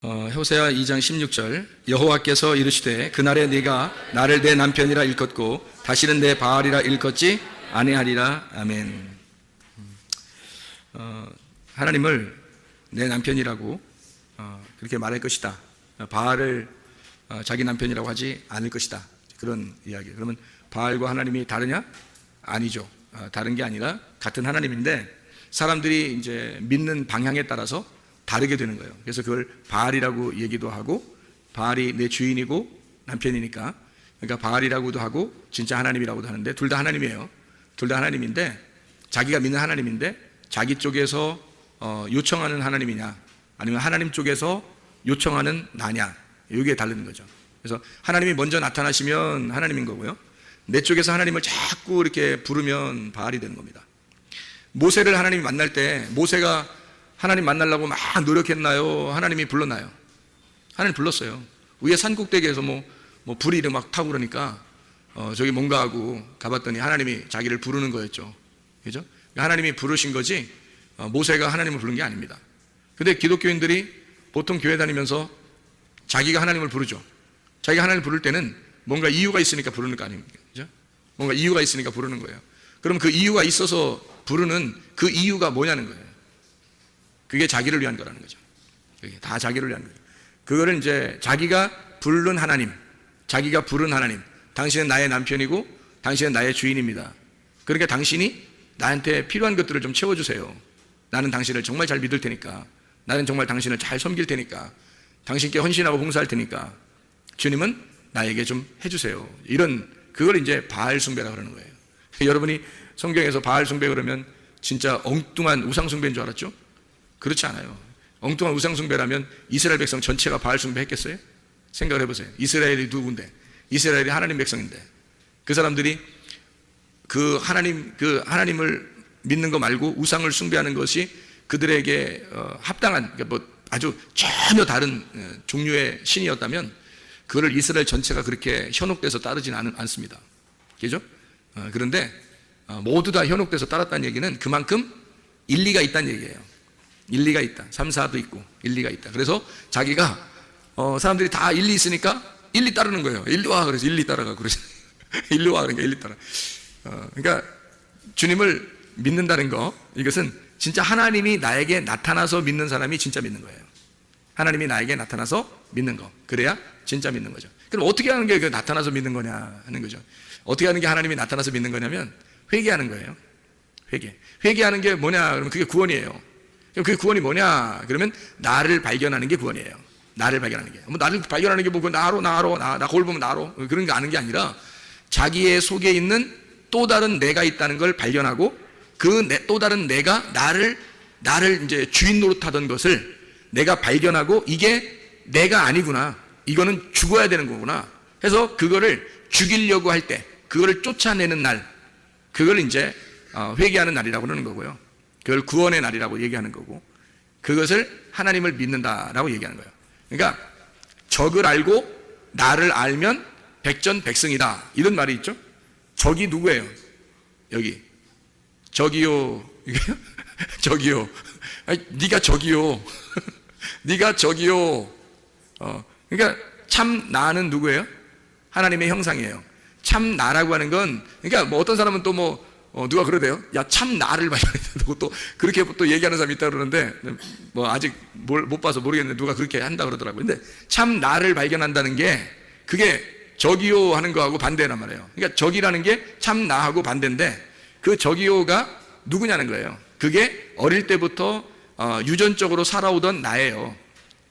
호세아 2장 16절 여호와께서 이르시되 그날에 네가 나를 내 남편이라 일컫고 다시는 내 바알이라 일컫지 아니하리라. 아멘. 하나님을 내 남편이라고 그렇게 말할 것이다. 바알을 자기 남편이라고 하지 않을 것이다. 그런 이야기. 그러면 바알과 하나님이 다르냐? 아니죠. 다른 게 아니라 같은 하나님인데 사람들이 이제 믿는 방향에 따라서 다르게 되는 거예요. 그래서 그걸 바알이라고 얘기도 하고, 바알이 내 주인이고 남편이니까, 그러니까 바알이라고도 하고 진짜 하나님이라고도 하는데 둘 다 하나님이에요. 둘 다 하나님인데, 자기가 믿는 하나님인데 자기 쪽에서 요청하는 하나님이냐 아니면 하나님 쪽에서 요청하는 나냐, 이게 다른 거죠. 그래서 하나님이 먼저 나타나시면 하나님인 거고요, 내 쪽에서 하나님을 자꾸 이렇게 부르면 바알이 되는 겁니다. 모세를 하나님이 만날 때 모세가 하나님 만나려고 막 노력했나요? 하나님이 불렀나요? 하나님 불렀어요. 위에 산꼭대기에서 뭐 불이 막 타고 그러니까 저기 뭔가 하고 가봤더니 하나님이 자기를 부르는 거였죠. 그죠? 하나님이 부르신 거지 모세가 하나님을 부른 게 아닙니다. 근데 기독교인들이 보통 교회 다니면서 자기가 하나님을 부르죠. 자기가 하나님을 부를 때는 뭔가 이유가 있으니까 부르는 거 아닙니까? 그죠? 뭔가 이유가 있으니까 부르는 거예요. 그럼 그 이유가 있어서 부르는 그 이유가 뭐냐는 거예요. 그게 자기를 위한 거라는 거죠. 그게 다 자기를 위한 거예요. 그거를 이제 자기가 부른 하나님, 자기가 부른 하나님, 당신은 나의 남편이고 당신은 나의 주인입니다. 그러니까 당신이 나한테 필요한 것들을 좀 채워주세요. 나는 당신을 정말 잘 믿을 테니까, 나는 정말 당신을 잘 섬길 테니까, 당신께 헌신하고 봉사할 테니까 주님은 나에게 좀 해주세요. 이런, 그걸 이제 바알 숭배라고 그러는 거예요. 여러분이 성경에서 바알 숭배 그러면 진짜 엉뚱한 우상 숭배인 줄 알았죠? 그렇지 않아요. 엉뚱한 우상 숭배라면 이스라엘 백성 전체가 바알 숭배했겠어요? 생각을 해보세요. 이스라엘이 누군데? 이스라엘이 하나님 백성인데 그 사람들이 그 하나님을 믿는 거 말고 우상을 숭배하는 것이 그들에게 합당한, 그러니까 뭐 아주 전혀 다른 종류의 신이었다면 그거를 이스라엘 전체가 그렇게 현혹돼서 따르지는 않습니다. 그죠? 그런데 모두 다 현혹돼서 따랐다는 얘기는 그만큼 일리가 있다는 얘기예요. 일리가 있다. 3, 4도 있고 일리가 있다. 그래서 자기가 사람들이 다 일리 있으니까 일리 따르는 거예요. 일리 와, 그래서 일리 따라가. 그러죠. 일리 와, 그러니까 일리 따라. 그러니까 주님을 믿는다는 거, 이것은 진짜 하나님이 나에게 나타나서 믿는 사람이 진짜 믿는 거예요. 하나님이 나에게 나타나서 믿는 거, 그래야 진짜 믿는 거죠. 그럼 어떻게 하는 게 나타나서 믿는 거냐 하는 거죠. 어떻게 하는 게 하나님이 나타나서 믿는 거냐면 회개하는 거예요. 회개하는 게 뭐냐 그러면 그게 구원이에요. 그럼 그 구원이 뭐냐 그러면 나를 발견하는 게 구원이에요. 나를 발견하는 게, 뭐 나를 발견하는 게 뭐 나 거울 보면 나로 그런 게 아는 게 아니라 자기의 속에 있는 또 다른 내가 있다는 걸 발견하고 그 또 다른 내가 나를 이제 주인 노릇하던 것을 내가 발견하고 이게 내가 아니구나, 이거는 죽어야 되는 거구나 해서 그거를 죽이려고 할 때 그거를 쫓아내는 날, 그걸 이제 회개하는 날이라고 그러는 거고요. 그걸 구원의 날이라고 얘기하는 거고, 그것을 하나님을 믿는다라고 얘기하는 거예요. 그러니까 적을 알고 나를 알면 백전백승이다, 이런 말이 있죠. 적이 누구예요? 여기 적이요. 적이요. 아니, 네가 적이요. 네가 적이요. 그러니까 참 나는 누구예요? 하나님의 형상이에요. 참 나라고 하는 건, 그러니까 뭐 어떤 사람은 또 누가 그러대요. 야, 참 나를 발견했다고 또 그렇게 또 얘기하는 사람이 있다 그러는데, 뭐 아직 못 봐서 모르겠는데 누가 그렇게 한다 그러더라고요. 근데 참 나를 발견한다는 게 그게 적이요 하는 거하고 반대란 말이에요. 그러니까 적이라는 게 참 나하고 반대인데 그 적이요가 누구냐는 거예요. 그게 어릴 때부터 유전적으로 살아오던 나예요.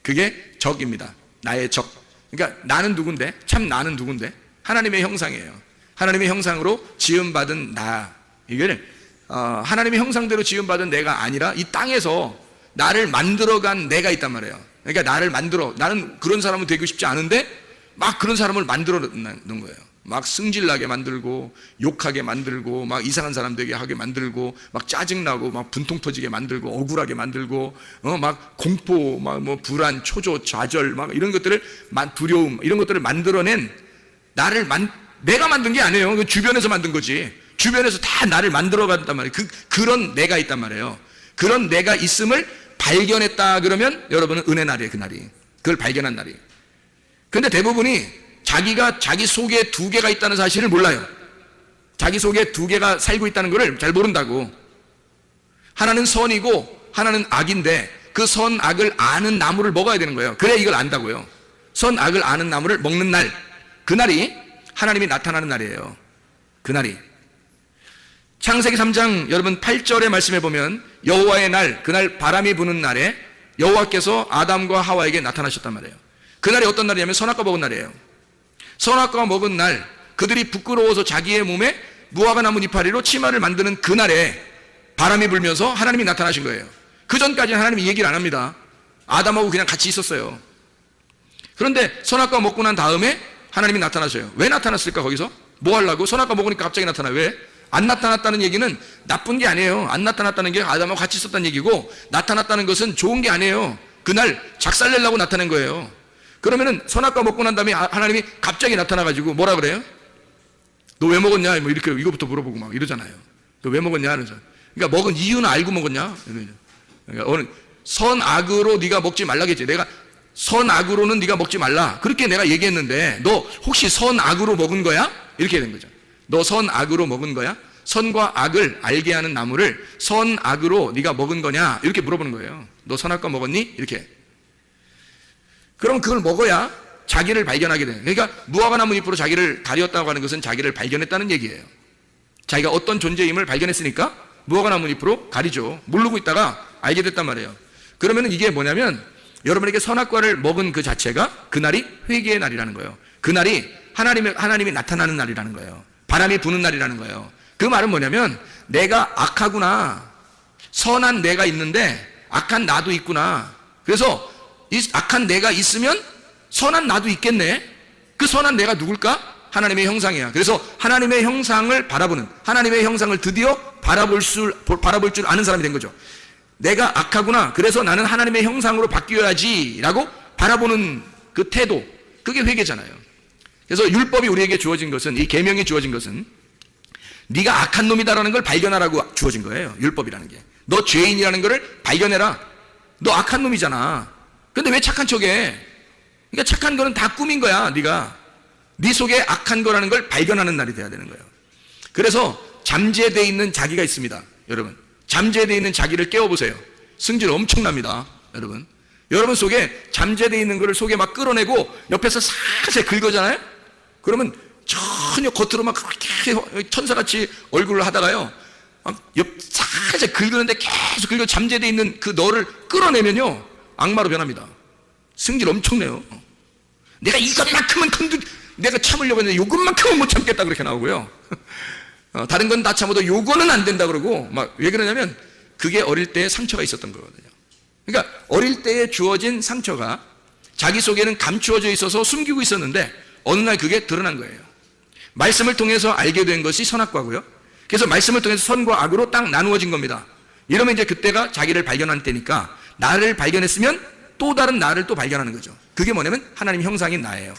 그게 적입니다. 나의 적. 그러니까 나는 누군데? 참 나는 누군데? 하나님의 형상이에요. 하나님의 형상으로 지음받은 나. 이거를 하나님의 형상대로 지음받은 내가 아니라 이 땅에서 나를 만들어간 내가 있단 말이에요. 그러니까 나는 그런 사람은 되고 싶지 않은데 막 그런 사람을 만들어 놓은 거예요. 막 승질나게 만들고 욕하게 만들고 막 이상한 사람 되게 하게 만들고 막 짜증나고 막 분통 터지게 만들고 억울하게 만들고 막 공포, 막 뭐 불안, 초조, 좌절, 막 이런 것들을, 두려움, 이런 것들을 만들어낸 내가 만든 게 아니에요. 그 주변에서 만든 거지. 주변에서 다 나를 만들어 갔단 말이에요. 그런 내가 있단 말이에요. 그런 내가 있음을 발견했다 그러면 여러분은 은혜 날이에요. 그날이 그걸 발견한 날이에요. 근데 대부분이 자기가 자기 속에 두 개가 있다는 사실을 몰라요. 자기 속에 두 개가 살고 있다는 것을 잘 모른다고. 하나는 선이고 하나는 악인데 그 선악을 아는 나무를 먹어야 되는 거예요. 그래야 이걸 안다고요. 선악을 아는 나무를 먹는 날, 그날이 하나님이 나타나는 날이에요. 그날이. 창세기 3장 여러분 8절의 말씀에 보면 여호와의 날, 그날 바람이 부는 날에 여호와께서 아담과 하와에게 나타나셨단 말이에요. 그날이 어떤 날이냐면 선악과 먹은 날이에요. 선악과 먹은 날, 그들이 부끄러워서 자기의 몸에 무화과 나무 이파리로 치마를 만드는 그날에 바람이 불면서 하나님이 나타나신 거예요. 그 전까지는 하나님이 얘기를 안 합니다. 아담하고 그냥 같이 있었어요. 그런데 선악과 먹고 난 다음에 하나님이 나타나셔요. 왜 나타났을까 거기서? 뭐 하려고? 선악과 먹으니까 갑자기 나타나요. 왜? 안 나타났다는 얘기는 나쁜 게 아니에요. 안 나타났다는 게 아담하고 같이 있었다는 얘기고, 나타났다는 것은 좋은 게 아니에요. 그날 작살내려고 나타낸 거예요. 그러면은 선악과 먹고 난 다음에 하나님이 갑자기 나타나가지고 뭐라 그래요? 너 왜 먹었냐? 뭐 이렇게 이거부터 물어보고 막 이러잖아요. 너 왜 먹었냐? 그러죠. 그러니까 먹은 이유는 알고 먹었냐? 그러니까 선악으로 네가 먹지 말라겠지. 내가 선악으로는 네가 먹지 말라. 그렇게 내가 얘기했는데 너 혹시 선악으로 먹은 거야? 이렇게 된 거죠. 너 선악으로 먹은 거야? 선과 악을 알게 하는 나무를 선악으로 네가 먹은 거냐? 이렇게 물어보는 거예요. 너 선악과 먹었니? 이렇게. 그럼 그걸 먹어야 자기를 발견하게 돼요. 그러니까 무화과 나무 잎으로 자기를 가렸다고 하는 것은 자기를 발견했다는 얘기예요. 자기가 어떤 존재임을 발견했으니까 무화과 나무 잎으로 가리죠. 모르고 있다가 알게 됐단 말이에요. 그러면 이게 뭐냐면 여러분에게 선악과를 먹은 그 자체가 그날이 회개의 날이라는 거예요. 그날이 하나님이 나타나는 날이라는 거예요. 바람이 부는 날이라는 거예요. 그 말은 뭐냐면 내가 악하구나. 선한 내가 있는데 악한 나도 있구나. 그래서 이 악한 내가 있으면 선한 나도 있겠네. 그 선한 내가 누굴까? 하나님의 형상이야. 그래서 하나님의 형상을 바라보는, 하나님의 형상을 드디어 바라볼 줄 아는 사람이 된 거죠. 내가 악하구나. 그래서 나는 하나님의 형상으로 바뀌어야지 라고 바라보는 그 태도, 그게 회개잖아요. 그래서 율법이 우리에게 주어진 것은, 이 계명이 주어진 것은 네가 악한 놈이다라는 걸 발견하라고 주어진 거예요. 율법이라는 게. 너 죄인이라는 것을 발견해라. 너 악한 놈이잖아. 근데 왜 착한 척해? 그러니까 착한 거는 다 꿈인 거야. 네가 네 속에 악한 거라는 걸 발견하는 날이 돼야 되는 거예요. 그래서 잠재되어 있는 자기가 있습니다. 여러분, 잠재되어 있는 자기를 깨워보세요. 승질 엄청납니다. 여러분 속에 잠재되어 있는 거를 속에 막 끌어내고 옆에서 살살 긁어잖아요. 그러면 전혀 겉으로 막 그렇게 천사같이 얼굴을 하다가요, 살살 긁는데 계속 긁어 잠재되어 있는 그 너를 끌어내면요 악마로 변합니다. 승질 엄청내요. 내가 이것만큼은 내가 참으려고 했는데 이것만큼은 못 참겠다 그렇게 나오고요. 다른 건 다 참아도 요거는 안 된다 그러고 막 왜 그러냐면 그게 어릴 때 상처가 있었던 거거든요. 그러니까 어릴 때에 주어진 상처가 자기 속에는 감추어져 있어서 숨기고 있었는데 어느 날 그게 드러난 거예요. 말씀을 통해서 알게 된 것이 선악과고요. 그래서 말씀을 통해서 선과 악으로 딱 나누어진 겁니다. 이러면 이제 그때가 자기를 발견한 때니까 나를 발견했으면 또 다른 나를 또 발견하는 거죠. 그게 뭐냐면 하나님 형상인 나예요.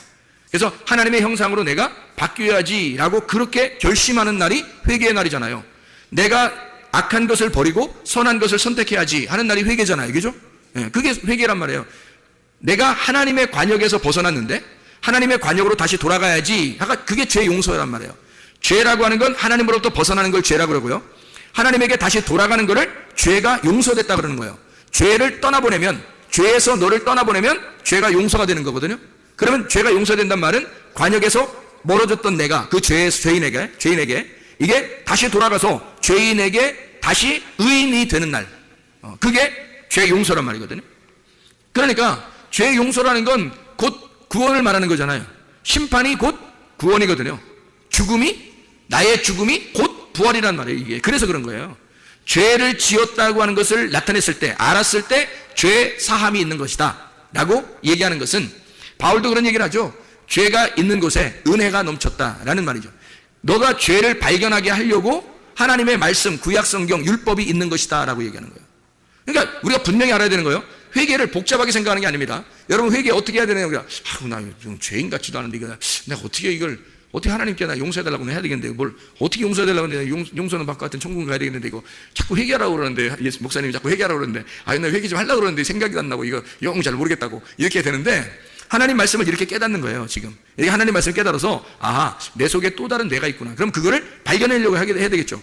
그래서 하나님의 형상으로 내가 바뀌어야지라고 그렇게 결심하는 날이 회개의 날이잖아요. 내가 악한 것을 버리고 선한 것을 선택해야지 하는 날이 회개잖아요. 그죠? 그게 회개란 말이에요. 내가 하나님의 관역에서 벗어났는데 하나님의 관역으로 다시 돌아가야지. 그게 죄 용서란 말이에요. 죄라고 하는 건 하나님으로부터 벗어나는 걸 죄라고 그러고요. 하나님에게 다시 돌아가는 거를 죄가 용서됐다 그러는 거예요. 죄를 떠나보내면, 죄에서 너를 떠나보내면 죄가 용서가 되는 거거든요. 그러면 죄가 용서된단 말은 관역에서 멀어졌던 내가 그 죄인에게 이게 다시 돌아가서 죄인에게 다시 의인이 되는 날, 그게 죄 용서란 말이거든요. 그러니까 죄 용서라는 건 곧 구원을 말하는 거잖아요. 심판이 곧 구원이거든요. 나의 죽음이 곧 부활이란 말이에요. 이게 그래서 그런 거예요. 죄를 지었다고 하는 것을 나타냈을 때, 알았을 때 죄 사함이 있는 것이다 라고 얘기하는 것은, 바울도 그런 얘기를 하죠. 죄가 있는 곳에 은혜가 넘쳤다라는 말이죠. 너가 죄를 발견하게 하려고 하나님의 말씀, 구약성경, 율법이 있는 것이다 라고 얘기하는 거예요. 그러니까 우리가 분명히 알아야 되는 거예요. 회개를 복잡하게 생각하는 게 아닙니다. 여러분 회개 어떻게 해야 되냐고. 나 좀 죄인 같지도 않은데 내가 어떻게 이걸 어떻게 하나님께 나 용서해달라고 해야 되겠는데, 뭘 어떻게 용서해달라고 하는데, 용서는 받고 하여튼 천국 가야 되겠는데, 이거 자꾸 회개하라고 그러는데, 예수 목사님이 자꾸 회개하라고 그러는데, 나 회개 좀 하려고 그러는데 생각이 안 나고, 이거 영 잘 모르겠다고 이렇게 되는데, 하나님 말씀을 이렇게 깨닫는 거예요. 지금 이게 하나님 말씀을 깨달아서, 아하, 내 속에 또 다른 내가 있구나. 그럼 그거를 발견하려고 해야 되겠죠.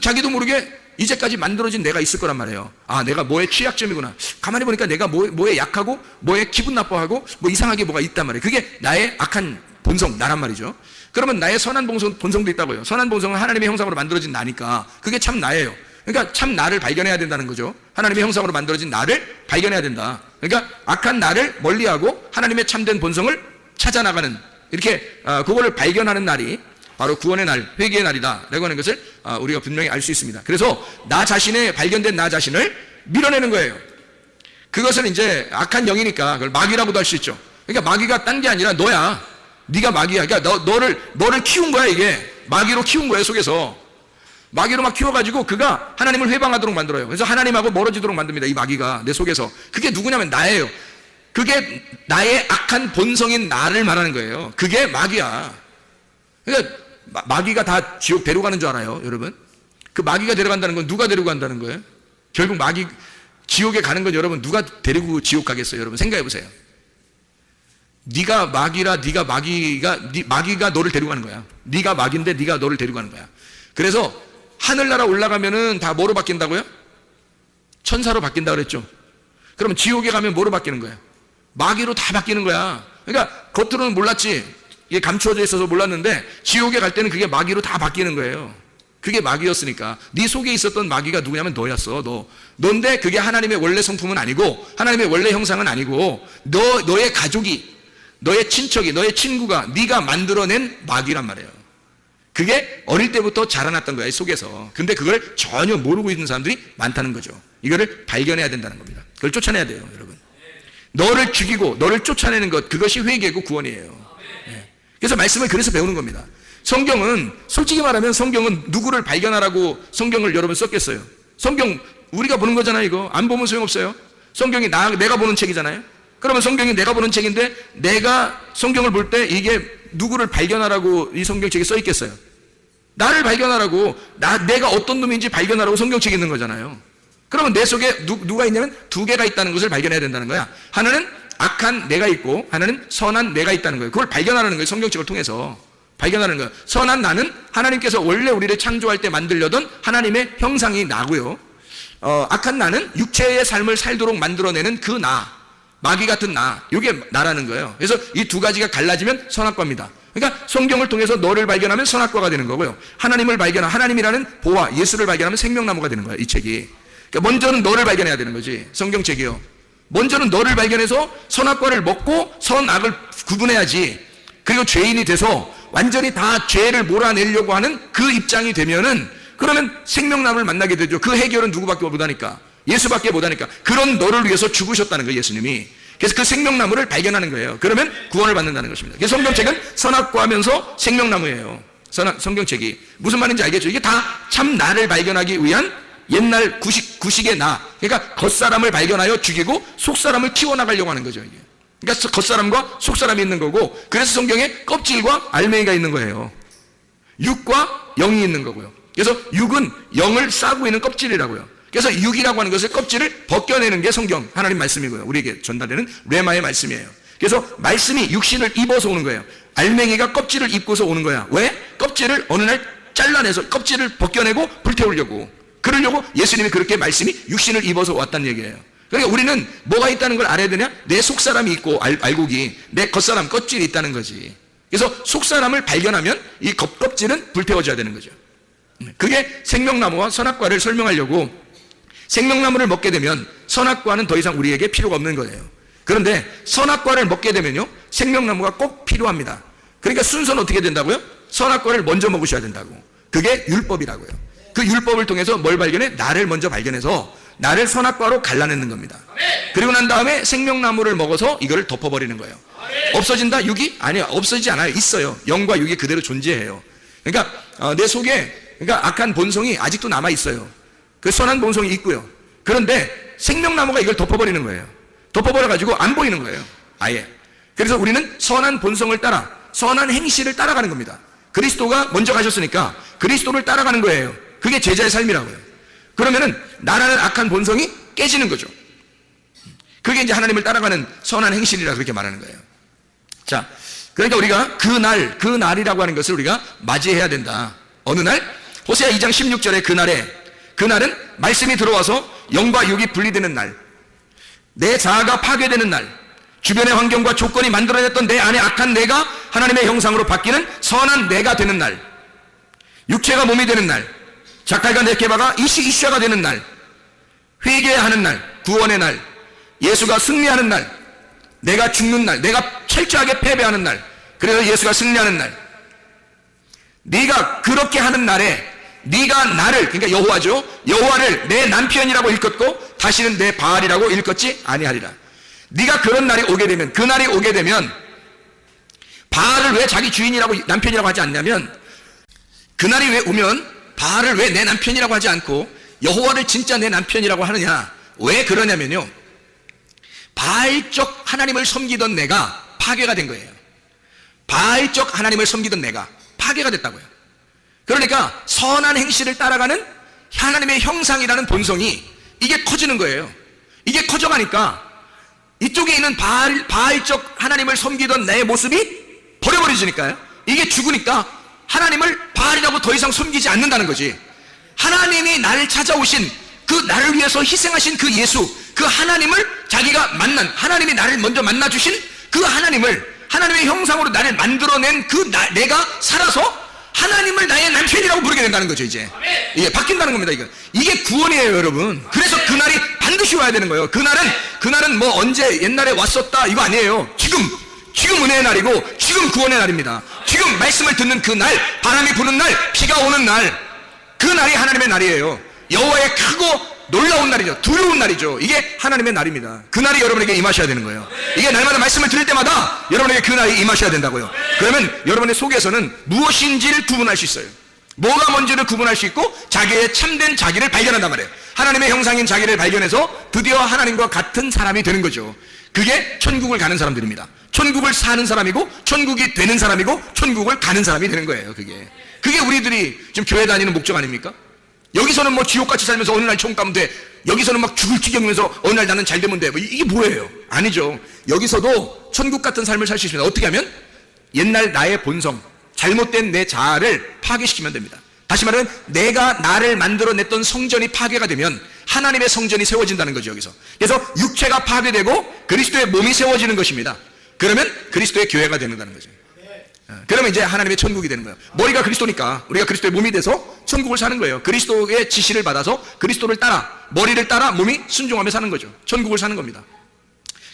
자기도 모르게 이제까지 만들어진 내가 있을 거란 말이에요. 아, 내가 뭐에 취약점이구나. 가만히 보니까 내가 뭐에 약하고, 뭐에 기분 나빠하고, 뭐 이상하게 뭐가 있단 말이에요. 그게 나의 악한 본성, 나란 말이죠. 그러면 나의 선한 본성도 있다고요. 선한 본성은 하나님의 형상으로 만들어진 나니까 그게 참 나예요. 그러니까 참 나를 발견해야 된다는 거죠. 하나님의 형상으로 만들어진 나를 발견해야 된다. 그러니까 악한 나를 멀리하고 하나님의 참된 본성을 찾아나가는, 이렇게 그거를 발견하는 날이 바로 구원의 날, 회개의 날이다라고 하는 것을 우리가 분명히 알 수 있습니다. 그래서 나 자신의 발견된 나 자신을 밀어내는 거예요. 그것은 이제 악한 영이니까 그걸 마귀라고도 할 수 있죠. 그러니까 마귀가 딴 게 아니라 너야. 네가 마귀야. 그러니까 너를 키운 거야. 이게 마귀로 키운 거야. 속에서 마귀로 막 키워가지고 그가 하나님을 회방하도록 만들어요. 그래서 하나님하고 멀어지도록 만듭니다. 이 마귀가 내 속에서. 그게 누구냐면 나예요. 그게 나의 악한 본성인 나를 말하는 거예요. 그게 마귀야. 그러니까 마귀가 다 지옥 데려가는 줄 알아요, 여러분? 그 마귀가 데려간다는 건 누가 데리고 간다는 거예요? 결국 지옥에 가는 건 여러분 누가 데리고 지옥 가겠어요? 여러분 생각해 보세요. 네가 마귀라, 마귀가 너를 데리고 가는 거야. 네가 마귀인데 네가 너를 데리고 가는 거야. 그래서 하늘나라 올라가면은 다 뭐로 바뀐다고요? 천사로 바뀐다 그랬죠. 그러면 지옥에 가면 뭐로 바뀌는 거야? 마귀로 다 바뀌는 거야. 그러니까 겉으로는 몰랐지, 이게 감추어져 있어서 몰랐는데 지옥에 갈 때는 그게 마귀로 다 바뀌는 거예요. 그게 마귀였으니까. 네 속에 있었던 마귀가 누구냐면 너였어. 너인데 그게 하나님의 원래 성품은 아니고, 하나님의 원래 형상은 아니고, 너의 가족이, 너의 친척이, 너의 친구가 네가 만들어낸 마귀란 말이에요. 그게 어릴 때부터 자라났던 거야, 속에서. 근데 그걸 전혀 모르고 있는 사람들이 많다는 거죠. 이거를 발견해야 된다는 겁니다. 그걸 쫓아내야 돼요, 여러분. 너를 죽이고 너를 쫓아내는 것, 그것이 회개고 구원이에요. 네. 그래서 말씀을 그래서 배우는 겁니다. 성경은, 솔직히 말하면 성경은 누구를 발견하라고 성경을 여러분 썼겠어요? 성경 우리가 보는 거잖아요. 이거 안 보면 소용없어요. 성경이 내가 보는 책이잖아요. 그러면 성경이 내가 보는 책인데, 내가 성경을 볼 때 이게 누구를 발견하라고 이 성경책에 써 있겠어요? 나를 발견하라고, 내가 어떤 놈인지 발견하라고 성경책에 있는 거잖아요. 그러면 내 속에 누가 있냐면 두 개가 있다는 것을 발견해야 된다는 거야. 하나는 악한 내가 있고 하나는 선한 내가 있다는 거예요. 그걸 발견하라는 거예요. 성경책을 통해서 발견하는 거예요. 선한 나는 하나님께서 원래 우리를 창조할 때 만들려던 하나님의 형상이 나고요. 악한 나는 육체의 삶을 살도록 만들어내는 그 나, 마귀 같은 나, 이게 나라는 거예요. 그래서 이 두 가지가 갈라지면 선악과입니다. 그러니까 성경을 통해서 너를 발견하면 선악과가 되는 거고요. 하나님을 발견하면, 하나님이라는 보화, 예수를 발견하면 생명나무가 되는 거예요, 이 책이. 그러니까 먼저는 너를 발견해야 되는 거지, 성경책이요. 먼저는 너를 발견해서 선악과를 먹고 선악을 구분해야지. 그리고 죄인이 돼서 완전히 다 죄를 몰아내려고 하는 그 입장이 되면은, 그러면 생명나무를 만나게 되죠. 그 해결은 누구밖에 못하니까, 예수밖에 못하니까. 그런 너를 위해서 죽으셨다는 거예요, 예수님이. 그래서 그 생명나무를 발견하는 거예요. 그러면 구원을 받는다는 것입니다. 그래서 성경책은 선악과하면서 생명나무예요. 성경책이 무슨 말인지 알겠죠? 이게 다 참 나를 발견하기 위한 옛날 구식의 나. 그러니까 겉사람을 발견하여 죽이고 속사람을 키워나가려고 하는 거죠, 이게. 그러니까 겉사람과 속사람이 있는 거고, 그래서 성경에 껍질과 알맹이가 있는 거예요. 육과 영이 있는 거고요. 그래서 육은 영을 싸고 있는 껍질이라고요. 그래서 육이라고 하는 것을, 껍질을 벗겨내는 게 성경, 하나님 말씀이고요. 우리에게 전달되는 레마의 말씀이에요. 그래서 말씀이 육신을 입어서 오는 거예요. 알맹이가 껍질을 입고서 오는 거야. 왜? 껍질을 어느 날 잘라내서 껍질을 벗겨내고 불태우려고, 그러려고 예수님이 그렇게 말씀이 육신을 입어서 왔다는 얘기예요. 그러니까 우리는 뭐가 있다는 걸 알아야 되냐? 내 속사람이 있고, 알곡이, 내 겉사람, 껍질이 있다는 거지. 그래서 속사람을 발견하면 이 껍질은 불태워져야 되는 거죠. 그게 생명나무와 선악과를 설명하려고, 생명나무를 먹게 되면 선악과는 더 이상 우리에게 필요가 없는 거예요. 그런데 선악과를 먹게 되면요, 생명나무가 꼭 필요합니다. 그러니까 순서는 어떻게 된다고요? 선악과를 먼저 먹으셔야 된다고. 그게 율법이라고요. 그 율법을 통해서 뭘 발견해? 나를 먼저 발견해서 나를 선악과로 갈라내는 겁니다. 그리고 난 다음에 생명나무를 먹어서 이거를 덮어버리는 거예요. 없어진다? 육이? 아니요, 없어지지 않아요. 있어요. 영과 육이 그대로 존재해요. 그러니까 내 속에, 그러니까 악한 본성이 아직도 남아 있어요. 그 선한 본성이 있고요. 그런데 생명나무가 이걸 덮어버리는 거예요. 덮어버려가지고 안 보이는 거예요, 아예. 그래서 우리는 선한 본성을 따라 선한 행실을 따라가는 겁니다. 그리스도가 먼저 가셨으니까 그리스도를 따라가는 거예요. 그게 제자의 삶이라고요. 그러면은 나라는 악한 본성이 깨지는 거죠. 그게 이제 하나님을 따라가는 선한 행실이라 그렇게 말하는 거예요. 자, 그러니까 우리가 그 날이라고 하는 것을 우리가 맞이해야 된다. 어느 날? 호세아 2장 16절에 그날은 말씀이 들어와서 영과 육이 분리되는 날, 내 자아가 파괴되는 날, 주변의 환경과 조건이 만들어냈던 내 안에 악한 내가 하나님의 형상으로 바뀌는 선한 내가 되는 날, 육체가 몸이 되는 날, 자칼과 네케바가 이슈아가 되는 날, 회개해야 하는 날, 구원의 날, 예수가 승리하는 날, 내가 죽는 날, 내가 철저하게 패배하는 날, 그래서 예수가 승리하는 날, 네가 그렇게 하는 날에 네가 나를, 그러니까 여호와죠, 여호와를 내 남편이라고 일컫고 다시는 내 바알이라고 일컫지 아니하리라. 네가 그런 날이 오게 되면, 그날이 오게 되면 바알을 왜 자기 주인이라고 남편이라고 하지 않냐면, 그날이 왜 오면 바알을 왜 내 남편이라고 하지 않고 여호와를 진짜 내 남편이라고 하느냐, 왜 그러냐면요, 바알적 하나님을 섬기던 내가 파괴가 된 거예요. 바알적 하나님을 섬기던 내가 파괴가 됐다고요. 그러니까 선한 행실을 따라가는 하나님의 형상이라는 본성이 이게 커지는 거예요. 이게 커져가니까 이쪽에 있는 바알적 하나님을 섬기던 내 모습이 버려버려지니까요. 이게 죽으니까 하나님을 바알이라고 더 이상 섬기지 않는다는 거지. 하나님이 나를 찾아오신, 그 나를 위해서 희생하신 그 예수, 그 하나님을 자기가 만난, 하나님이 나를 먼저 만나주신 그 하나님의 형상으로 나를 만들어낸 내가 살아서 하나님을 나의 남편이라고 부르게 된다는 거죠. 이제 이게 바뀐다는 겁니다. 이게 구원이에요, 여러분. 그래서 그날이 반드시 와야 되는 거예요. 그날은 뭐 언제 옛날에 왔었다 이거 아니에요. 지금 은혜의 날이고 지금 구원의 날입니다. 지금 말씀을 듣는 그 날, 바람이 부는 날, 비가 오는 날, 그 날이 하나님의 날이에요. 여호와의 크고 놀라운 날이죠. 두려운 날이죠. 이게 하나님의 날입니다. 그 날이 여러분에게 임하셔야 되는 거예요. 이게 날마다 말씀을 들을 때마다 여러분에게 그 날이 임하셔야 된다고요. 그러면 여러분의 속에서는 무엇인지를 구분할 수 있어요. 뭐가 뭔지를 구분할 수 있고 자기의 참된 자기를 발견한단 말이에요. 하나님의 형상인 자기를 발견해서 드디어 하나님과 같은 사람이 되는 거죠. 그게 천국을 가는 사람들입니다. 천국을 사는 사람이고 천국이 되는 사람이고 천국을 가는 사람이 되는 거예요. 그게 우리들이 지금 교회 다니는 목적 아닙니까? 여기서는 뭐 지옥같이 살면서 어느 날 천국 가면 돼. 여기서는 막 죽을 지경이면서 어느 날 나는 잘 되면 돼. 이게 뭐예요? 아니죠. 여기서도 천국 같은 삶을 살 수 있습니다. 어떻게 하면? 옛날 나의 본성, 잘못된 내 자아를 파괴시키면 됩니다. 다시 말하면 내가 나를 만들어냈던 성전이 파괴가 되면 하나님의 성전이 세워진다는 거죠. 여기서. 그래서 육체가 파괴되고 그리스도의 몸이 세워지는 것입니다. 그러면 그리스도의 교회가 되는다는 거죠. 그러면 이제 하나님의 천국이 되는 거예요. 머리가 그리스도니까 우리가 그리스도의 몸이 돼서 천국을 사는 거예요. 그리스도의 지시를 받아서 그리스도를 따라, 머리를 따라 몸이 순종하며 사는 거죠. 천국을 사는 겁니다.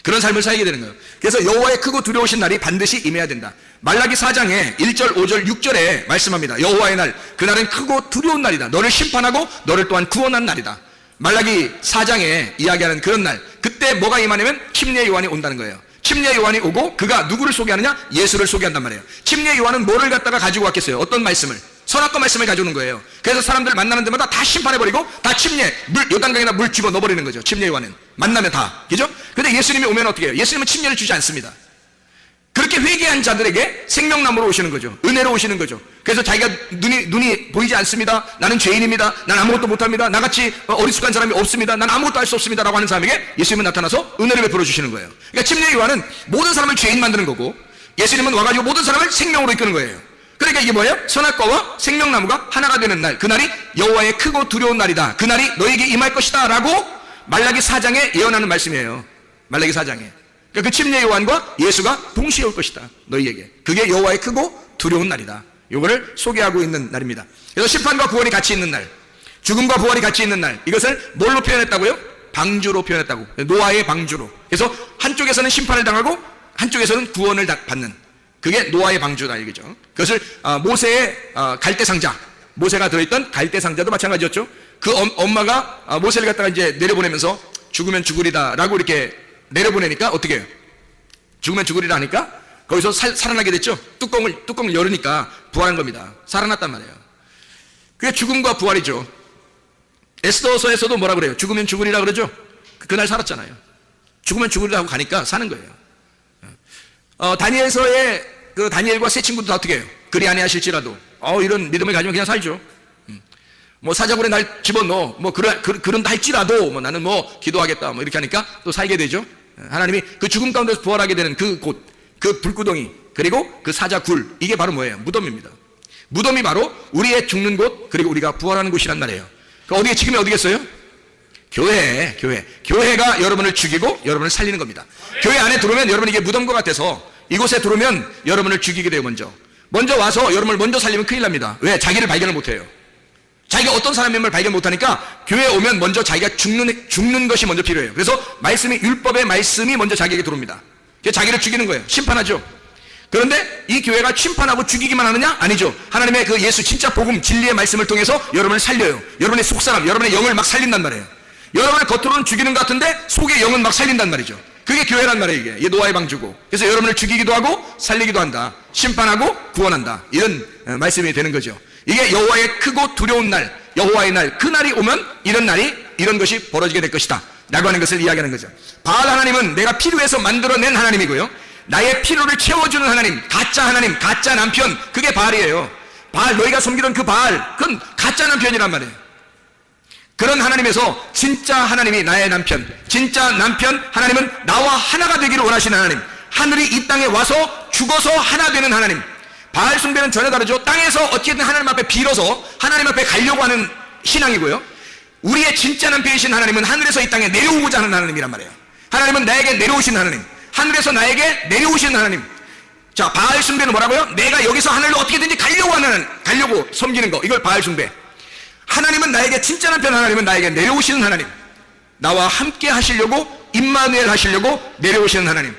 그런 삶을 살게 되는 거예요. 그래서 여호와의 크고 두려우신 날이 반드시 임해야 된다. 말라기 4장에 1절, 5절, 6절에 말씀합니다. 여호와의 날, 그날은 크고 두려운 날이다. 너를 심판하고 너를 또한 구원한 날이다. 말라기 4장에 이야기하는 그런 날, 그때 뭐가 임하냐면 침례 요한이 온다는 거예요. 침례 요한이 오고 그가 누구를 소개하느냐? 예수를 소개한단 말이에요. 침례 요한은 뭐를 갖다가 가지고 왔겠어요? 어떤 말씀을? 선악과 말씀을 가져오는 거예요. 그래서 사람들 만나는 데마다 다 심판해버리고 다 요단강에다 물 집어 넣어버리는 거죠. 침례 요한은 만나면 다, 그죠? 근데 예수님이 오면 어떻게 해요? 예수님은 침례를 주지 않습니다. 그렇게 회개한 자들에게 생명나무로 오시는 거죠. 은혜로 오시는 거죠. 그래서 자기가 눈이 보이지 않습니다. 나는 죄인입니다. 난 아무것도 못합니다. 나같이 어리숙한 사람이 없습니다. 난 아무것도 할 수 없습니다. 라고 하는 사람에게 예수님은 나타나서 은혜를 베풀어 주시는 거예요. 그러니까 침례 요한은 모든 사람을 죄인 만드는 거고, 예수님은 와가지고 모든 사람을 생명으로 이끄는 거예요. 그러니까 이게 뭐예요? 선악과와 생명나무가 하나가 되는 날, 그날이 여호와의 크고 두려운 날이다. 그날이 너에게 임할 것이다. 라고 말라기 4장에 예언하는 말씀이에요. 말라기 4장에. 그 침례 요한과 예수가 동시에 올 것이다. 너희에게. 그게 여호와의 크고 두려운 날이다. 이거를 소개하고 있는 날입니다. 그래서 심판과 구원이 같이 있는 날, 죽음과 부활이 같이 있는 날, 이것을 뭘로 표현했다고요? 방주로 표현했다고. 노아의 방주로. 그래서 한쪽에서는 심판을 당하고 한쪽에서는 구원을 받는, 그게 노아의 방주다 이거죠. 그것을 모세의 갈대상자, 모세가 들어있던 갈대상자도 마찬가지였죠. 그 엄마가 모세를 갖다가 이제 내려보내면서 죽으면 죽으리다 라고 이렇게 내려보내니까 어떻게 해요? 죽으면 죽으리라 하니까 거기서 살아나게 됐죠. 뚜껑을 열으니까 부활한 겁니다. 살아났단 말이에요. 그게 죽음과 부활이죠. 에스더서에서도 뭐라 그래요? 죽으면 죽으리라 그러죠. 그날 살았잖아요. 죽으면 죽으리라 하고 가니까 사는 거예요. 다니엘서의 그 다니엘과 세 친구도 다 어떻게 해요? 그리 아니하실지라도 이런 믿음을 가지면 그냥 살죠. 뭐 사자굴에 날 집어넣어 뭐 그런다 할지라도 뭐 나는 뭐 기도하겠다 뭐 이렇게 하니까 또 살게 되죠. 하나님이 그 죽음 가운데서 부활하게 되는 그 곳, 그 불구덩이, 그리고 그 사자굴, 이게 바로 뭐예요? 무덤입니다. 무덤이 바로 우리의 죽는 곳, 그리고 우리가 부활하는 곳이란 말이에요. 어디에, 지금이 어디겠어요? 교회가 여러분을 죽이고 여러분을 살리는 겁니다. 교회 안에 들어오면 여러분 이게 무덤과 같아서 이곳에 들어오면 여러분을 죽이게 돼요. 먼저 와서 여러분을 먼저 살리면 큰일 납니다. 왜? 자기를 발견을 못해요. 자기가 어떤 사람임을 발견 못하니까 교회에 오면 먼저 자기가 죽는 것이 먼저 필요해요. 그래서 말씀이, 율법의 말씀이 먼저 자기에게 들어옵니다. 자기를 죽이는 거예요. 심판하죠. 그런데 이 교회가 심판하고 죽이기만 하느냐? 아니죠. 하나님의 그 예수 진짜 복음 진리의 말씀을 통해서 여러분을 살려요. 여러분의 속사람, 여러분의 영을 막 살린단 말이에요. 여러분의 겉으로는 죽이는 것 같은데 속의 영은 막 살린단 말이죠. 그게 교회란 말이에요. 이게 노아의 방주고. 그래서 여러분을 죽이기도 하고 살리기도 한다. 심판하고 구원한다. 이런 말씀이 되는 거죠. 이게 여호와의 크고 두려운 날, 여호와의 날, 그 날이 오면 이런 것이 벌어지게 될 것이다 라고 하는 것을 이야기하는 거죠. 바알 하나님은 내가 필요해서 만들어낸 하나님이고요, 나의 필요를 채워주는 하나님, 가짜 하나님, 가짜 남편, 그게 바알이에요. 바알, 너희가 섬기던 그 바알, 그건 가짜 남편이란 말이에요. 그런 하나님에서 진짜 하나님이 나의 남편, 진짜 남편 하나님은 나와 하나가 되기를 원하시는 하나님, 하늘이 이 땅에 와서 죽어서 하나 되는 하나님. 바알 숭배는 전혀 다르죠. 땅에서 어떻게든 하나님 앞에 빌어서 하나님 앞에 가려고 하는 신앙이고요, 우리의 진짜 남편이신 하나님은 하늘에서 이 땅에 내려오고자 하는 하나님이란 말이에요. 하나님은 나에게 내려오신 하나님, 하늘에서 나에게 내려오신 하나님. 자, 바알 숭배는 뭐라고요? 내가 여기서 하늘로 어떻게든지 가려고 섬기는 거, 이걸 바알 숭배. 하나님은 나에게, 진짜 남편 하나님은 나에게 내려오시는 하나님, 나와 함께 하시려고, 임마누엘 하시려고 내려오시는 하나님.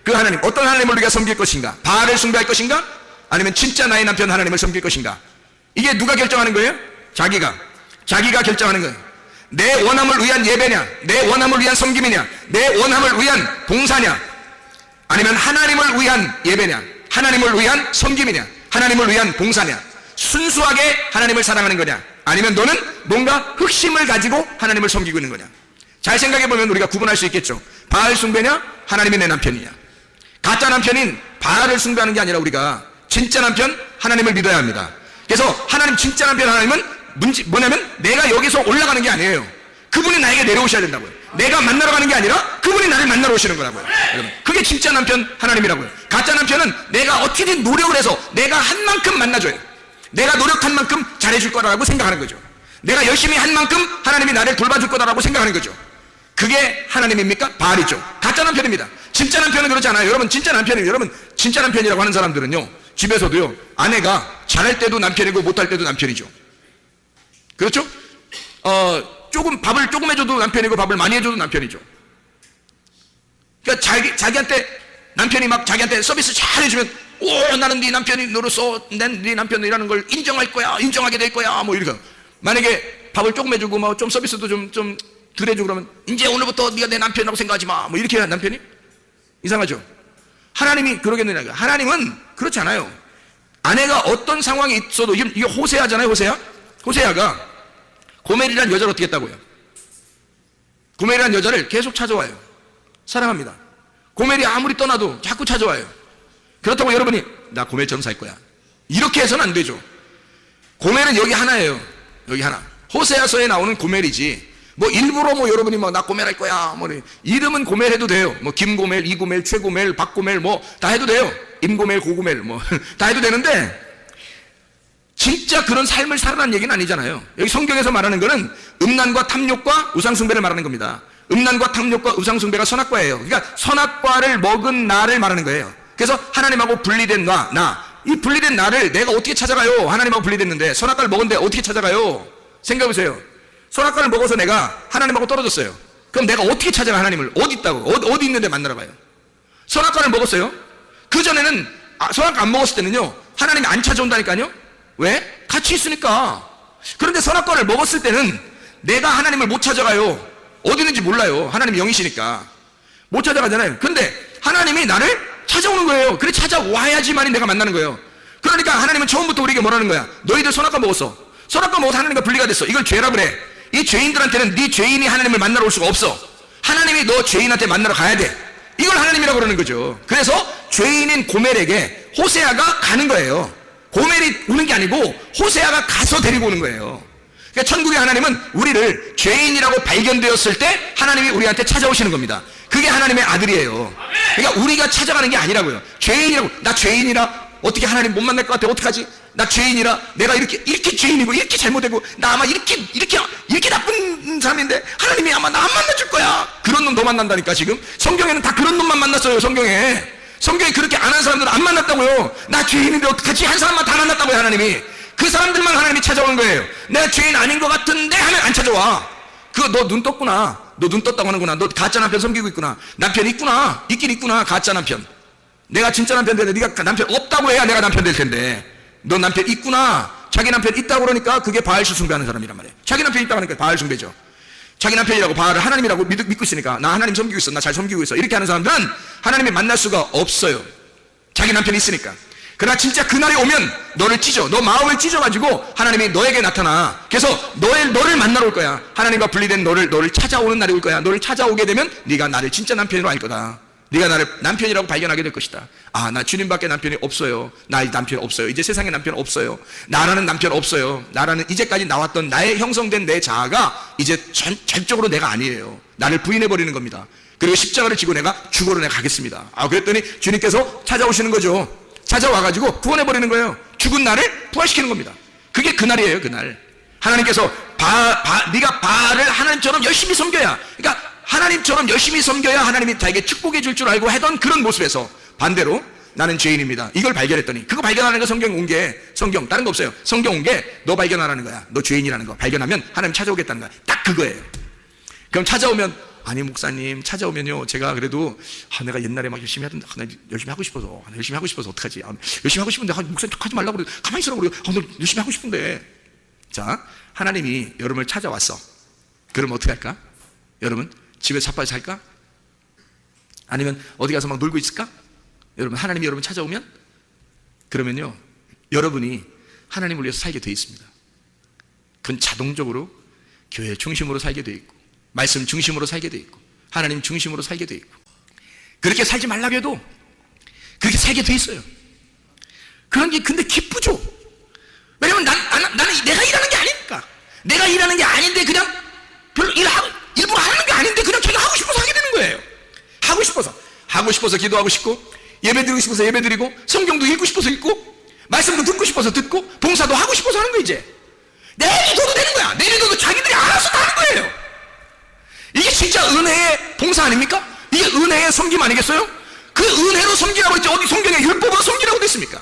그 하나님, 어떤 하나님을 우리가 섬길 것인가? 바알을 숭배할 것인가? 아니면 진짜 나의 남편 하나님을 섬길 것인가? 이게 누가 결정하는 거예요? 자기가 결정하는 거예요. 내 원함을 위한 예배냐, 내 원함을 위한 섬김이냐, 내 원함을 위한 봉사냐, 아니면 하나님을 위한 예배냐, 하나님을 위한 섬김이냐, 하나님을 위한 봉사냐, 순수하게 하나님을 사랑하는 거냐, 아니면 너는 뭔가 흑심을 가지고 하나님을 섬기고 있는 거냐. 잘 생각해보면 우리가 구분할 수 있겠죠. 바알 숭배냐, 하나님이 내 남편이냐. 가짜 남편인 바알을 숭배하는 게 아니라 우리가 진짜 남편 하나님을 믿어야 합니다. 그래서 하나님, 진짜 남편 하나님은 뭐냐면 내가 여기서 올라가는 게 아니에요. 그분이 나에게 내려오셔야 된다고요. 내가 만나러 가는 게 아니라 그분이 나를 만나러 오시는 거라고요. 그게 진짜 남편 하나님이라고요. 가짜 남편은 내가 어떻게든 노력을 해서 내가 한 만큼 만나줘요. 내가 노력한 만큼 잘해줄 거라고 생각하는 거죠. 내가 열심히 한 만큼 하나님이 나를 돌봐줄 거다라고 생각하는 거죠. 그게 하나님입니까? 바알이죠. 가짜 남편입니다. 진짜 남편은 그렇지 않아요. 여러분, 진짜 남편이에요. 여러분, 진짜 남편이라고 하는 사람들은요, 집에서도요, 아내가 잘할 때도 남편이고 못할 때도 남편이죠. 그렇죠? 조금 밥을 조금 해줘도 남편이고 밥을 많이 해줘도 남편이죠. 그러니까 자기한테 남편이 막 자기한테 서비스 잘 해주면, 오, 나는 네 남편이 너로서 네 남편이라는 걸 인정할 거야, 인정하게 될 거야, 뭐 이렇게. 만약에 밥을 조금 해주고 뭐 좀 서비스도 좀 덜 해주고 그러면 이제 오늘부터 네가 내 남편이라고 생각하지 마, 뭐 이렇게 해야 남편이? 이상하죠? 하나님이 그러겠느냐? 하나님은 그렇지 않아요. 아내가 어떤 상황이 있어도, 이게 호세아잖아요. 호세아가 고멜이라는 여자를 어떻게 했다고요? 고멜이라는 여자를 계속 찾아와요. 사랑합니다. 고멜이 아무리 떠나도 자꾸 찾아와요. 그렇다고 여러분이 나 고멜처럼 살 거야, 이렇게 해서는 안 되죠. 고멜은 여기 하나예요. 여기 하나. 호세아서에 나오는 고멜이지, 뭐 일부러 뭐 여러분이 뭐 나 고멜 할 거야, 뭐 이름은 고멜 해도 돼요. 뭐 김고멜, 이고멜, 최고멜, 박고멜 뭐 다 해도 돼요. 임고멜, 고고멜 뭐 다 해도 되는데, 진짜 그런 삶을 살아라는 얘기는 아니잖아요. 여기 성경에서 말하는 거는 음란과 탐욕과 우상숭배를 말하는 겁니다. 음란과 탐욕과 우상숭배가 선악과예요. 그러니까 선악과를 먹은 나를 말하는 거예요. 그래서 하나님하고 분리된 이 분리된 나를 내가 어떻게 찾아가요? 하나님하고 분리됐는데 선악과를 먹은데 어떻게 찾아가요? 생각해보세요. 선악과를 먹어서 내가 하나님하고 떨어졌어요. 그럼 내가 어떻게 찾아가? 하나님을 어디 있다고? 어디 있는데 만나러 가요? 선악과를 먹었어요. 그전에는 선악과 안 먹었을 때는요, 하나님이 안 찾아온다니까요. 왜? 같이 있으니까. 그런데 선악과를 먹었을 때는 내가 하나님을 못 찾아가요. 어디 있는지 몰라요. 하나님이 영이시니까 못 찾아가잖아요. 근데 하나님이 나를 찾아오는 거예요. 그래, 찾아와야지만이 내가 만나는 거예요. 그러니까 하나님은 처음부터 우리에게 뭐라는 거야? 너희들 선악과 먹었어. 선악과 먹어서 하나님과 분리가 됐어. 이걸 죄라 그래. 이 죄인들한테는 네 죄인이 하나님을 만나러 올 수가 없어. 하나님이 너 죄인한테 만나러 가야 돼. 이걸 하나님이라고 그러는 거죠. 그래서 죄인인 고멜에게 호세아가 가는 거예요. 고멜이 오는 게 아니고 호세아가 가서 데리고 오는 거예요. 그러니까 천국의 하나님은 우리를 죄인이라고 발견되었을 때 하나님이 우리한테 찾아오시는 겁니다. 그게 하나님의 아들이에요. 그러니까 우리가 찾아가는 게 아니라고요. 죄인이라고, 나 죄인이라 어떻게 하나님 못 만날 것 같아, 어떡하지? 나 죄인이라 내가 이렇게 죄인이고 이렇게 잘못되고 나 아마 이렇게 나쁜 사람인데 하나님이 아마 나 안 만나줄 거야. 그런 놈 더 만난다니까. 지금 성경에는 다 그런 놈만 만났어요. 성경에 그렇게 안 한 사람들은 안 만났다고요. 나 죄인인데 어떡하지? 한 사람만 다 만났다고요. 하나님이 그 사람들만 하나님이 찾아오는 거예요. 내가 죄인 아닌 것 같은데 하면 안 찾아와. 그거 너 눈 떴구나. 너 눈 떴다고 하는구나. 너 가짜 남편 섬기고 있구나. 남편 있구나. 있긴 있구나. 가짜 남편. 내가 진짜 남편 되는데 네가 남편 없다고 해야 내가 남편 될 텐데 너 남편 있구나. 자기 남편 있다고 그러니까 그게 바알수 숭배하는 사람이란 말이에요. 자기 남편 있다고 하니까 바알 숭배죠. 자기 남편이라고 바알을 하나님이라고 믿고 있으니까 나 하나님 섬기고 있어. 나 잘 섬기고 있어. 이렇게 하는 사람들은 하나님이 만날 수가 없어요. 자기 남편이 있으니까. 그러나 진짜 그날이 오면 너를 찢어. 너 마음을 찢어가지고 하나님이 너에게 나타나. 그래서 너를 만나러 올 거야. 하나님과 분리된 너를 찾아오는 날이 올 거야. 너를 찾아오게 되면 네가 나를 진짜 남편으로 알 거다. 네가 나를 남편이라고 발견하게 될 것이다. 아, 나 주님밖에 남편이 없어요. 나 남편 없어요. 이제 세상에 남편 없어요. 나라는 남편 없어요. 나라는 이제까지 나왔던 나의 형성된 내 자아가 이제 전적으로 내가 아니에요. 나를 부인해버리는 겁니다. 그리고 십자가를 지고 내가 죽으러 내가 가겠습니다. 아, 그랬더니 주님께서 찾아오시는 거죠. 찾아와가지고 구원해버리는 거예요. 죽은 나를 부활시키는 겁니다. 그게 그날이에요. 그날 하나님께서 네가 바알을 하나님처럼 열심히 섬겨야, 그러니까 하나님처럼 열심히 섬겨야 하나님이 자에게 축복해 줄 줄 알고 하던 그런 모습에서 반대로 나는 죄인입니다. 이걸 발견했더니, 그거 발견하는 거 성경 온 게, 성경 다른 거 없어요. 성경 온 게 너 발견하라는 거야. 너 죄인이라는 거 발견하면 하나님 찾아오겠다는 거야. 딱 그거예요. 그럼 찾아오면, 아니 목사님 찾아오면요 제가 그래도 내가 옛날에 막 열심히 하던데 나 열심히 하고 싶어서 어떡하지? 열심히 하고 싶은데 목사님 하지 말라고 그래. 가만히 있으라고 그래. 나 열심히 하고 싶은데. 자, 하나님이 여러분을 찾아왔어. 그럼 어떻게 할까? 여러분 집에 자빠져 살까? 아니면 어디 가서 막 놀고 있을까? 여러분 하나님이 여러분 찾아오면 그러면요 여러분이 하나님을 위해서 살게 돼 있습니다. 그건 자동적으로 교회 중심으로 살게 돼 있고 말씀 중심으로 살게 돼 있고 하나님 중심으로 살게 돼 있고, 그렇게 살지 말라고 해도 그렇게 살게 돼 있어요. 그런 게 근데 기쁘죠. 왜냐면 나는 내가 일하는 게 아니니까. 내가 일하는 게 아닌데 그냥 별로 일부러 하는 게 아닌데 그냥 제가 하고 싶어서 하게 되는 거예요. 하고 싶어서 기도하고 싶고, 예배 드리고 싶어서 예배 드리고, 성경도 읽고 싶어서 읽고, 말씀도 듣고 싶어서 듣고, 봉사도 하고 싶어서 하는 거. 이제 내비둬도 되는 거야. 내비둬도 자기들이 알아서 다 하는 거예요. 이게 진짜 은혜의 봉사 아닙니까? 이게 은혜의 섬김 아니겠어요? 그 은혜로 섬기라고 했지 어디 성경에 율법으로 섬기라고 됐습니까?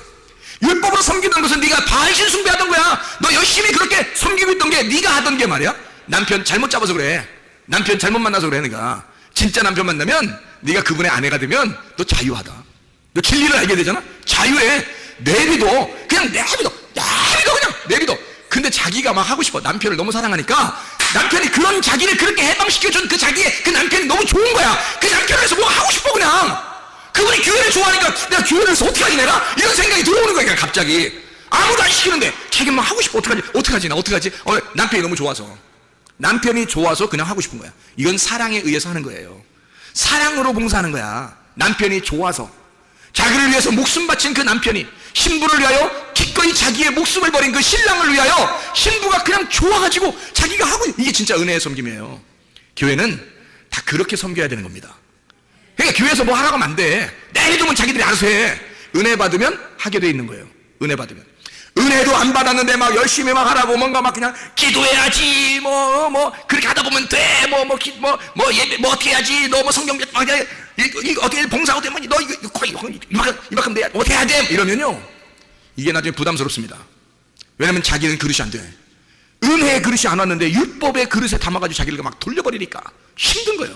율법으로 섬기는 것은 네가 바알신 숭배하던 거야. 너 열심히 그렇게 섬기고 있던 게 네가 하던 게 말이야. 남편 잘못 잡아서 그래. 남편 잘못 만나서 그래. 내가 진짜 남편 만나면 네가 그분의 아내가 되면 너 자유하다. 너 진리를 알게 되잖아. 자유해. 내비둬. 그냥 내비둬. 근데 자기가 막 하고 싶어. 남편을 너무 사랑하니까 남편이 그런 자기를 그렇게 해방시켜준 그 자기의 그 남편이 너무 좋은 거야. 그 남편을 위해서 뭐 하고 싶어. 그냥 그분이 교회를 좋아하니까 내가 교회를 해서 어떻게 하지 내가? 이런 생각이 들어오는 거야. 그냥 갑자기 아무도 안 시키는데 자기만 하고 싶어. 어떡하지? 남편이 너무 좋아서, 남편이 좋아서 그냥 하고 싶은 거야. 이건 사랑에 의해서 하는 거예요. 사랑으로 봉사하는 거야. 남편이 좋아서, 자기를 위해서 목숨 바친 그 남편이 신부를 위하여 기꺼이 자기의 목숨을 버린 그 신랑을 위하여 신부가 그냥 좋아가지고 자기가 하고, 이게 진짜 은혜의 섬김이에요. 교회는 다 그렇게 섬겨야 되는 겁니다. 그러니까 교회에서 뭐 하라고 하면 안 돼. 내일이면 자기들이 알아서 해. 은혜 받으면 하게 돼 있는 거예요. 은혜 받으면. 은혜도 안 받았는데 막 열심히 막 하라고 뭔가 막 그냥 기도해야지 그렇게 하다 보면 돼 예배 어떻게 해야지 너 성경 어떻게 봉사 어떻게 너 이거 거의 이만큼 내야 어떻게 해야 돼 이러면요 이게 나중에 부담스럽습니다. 왜냐면 자기는 그릇이 안 돼. 은혜의 그릇이 안 왔는데 율법의 그릇에 담아가지고 자기를 막 돌려버리니까 힘든 거예요.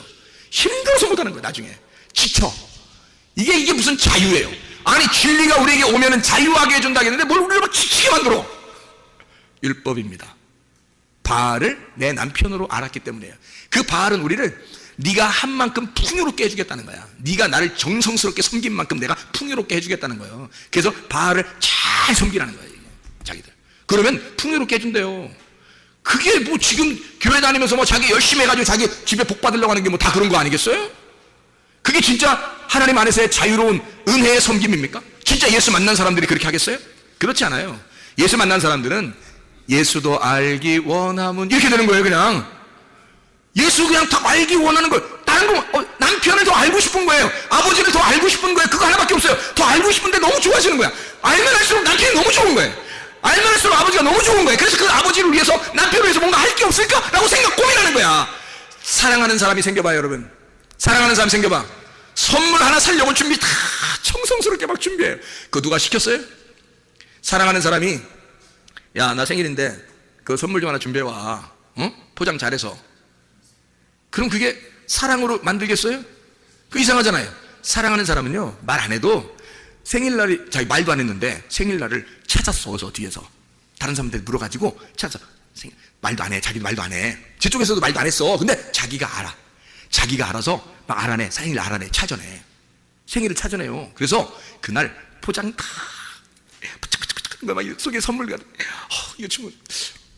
힘들어서 못하는 거예요. 나중에 지쳐. 이게 무슨 자유예요? 아니 진리가 우리에게 오면은 자유하게 해준다 했는데 뭘 우리를 막 지치게 만들어. 율법입니다. 바알을 내 남편으로 알았기 때문에요. 그 바알은 우리를 네가 한 만큼 풍요롭게 해주겠다는 거야. 네가 나를 정성스럽게 섬긴 만큼 내가 풍요롭게 해주겠다는 거예요. 그래서 바알을 잘 섬기라는 거예요. 자기들 그러면 풍요롭게 해준대요. 그게 뭐 지금 교회 다니면서 뭐 자기 열심히 해가지고 자기 집에 복 받으려고 하는 게 뭐 다 그런 거 아니겠어요? 그게 진짜 하나님 안에서의 자유로운 은혜의 섬김입니까? 진짜 예수 만난 사람들이 그렇게 하겠어요? 그렇지 않아요. 예수 만난 사람들은 예수도 알기 원하면 이렇게 되는 거예요. 그냥 예수 그냥 더 알기 원하는 거예요. 다른 거 남편을 더 알고 싶은 거예요. 아버지를 더 알고 싶은 거예요. 그거 하나밖에 없어요. 더 알고 싶은데 너무 좋아지는 거야. 알면 할수록 남편이 너무 좋은 거예요. 알면 할수록 아버지가 너무 좋은 거예요. 그래서 그 아버지를 위해서 남편을 위해서 뭔가 할 게 없을까? 라고 고민하는 거야. 사랑하는 사람이 생겨봐요. 여러분, 사랑하는 사람 생겨봐. 선물 하나 사려고 준비 다 정성스럽게 막 준비해요. 그거 누가 시켰어요? 사랑하는 사람이 야, 나 생일인데 그 선물 좀 하나 준비해와. 포장 잘해서. 그럼 그게 사랑으로 만들겠어요? 그 이상하잖아요. 사랑하는 사람은요, 말 안 해도 생일날이, 자기 말도 안 했는데 생일날을 찾았어. 어서 뒤에서 다른 사람들 물어가지고 찾아서 말도 안 해. 자기도 말도 안 해. 저쪽에서도 말도 안 했어. 근데 자기가 알아. 자기가 알아서 막 알아내. 생일 알아내. 찾아내. 생일을 찾아내요. 그래서 그날 포장 다 막 속에 선물가 이거 친구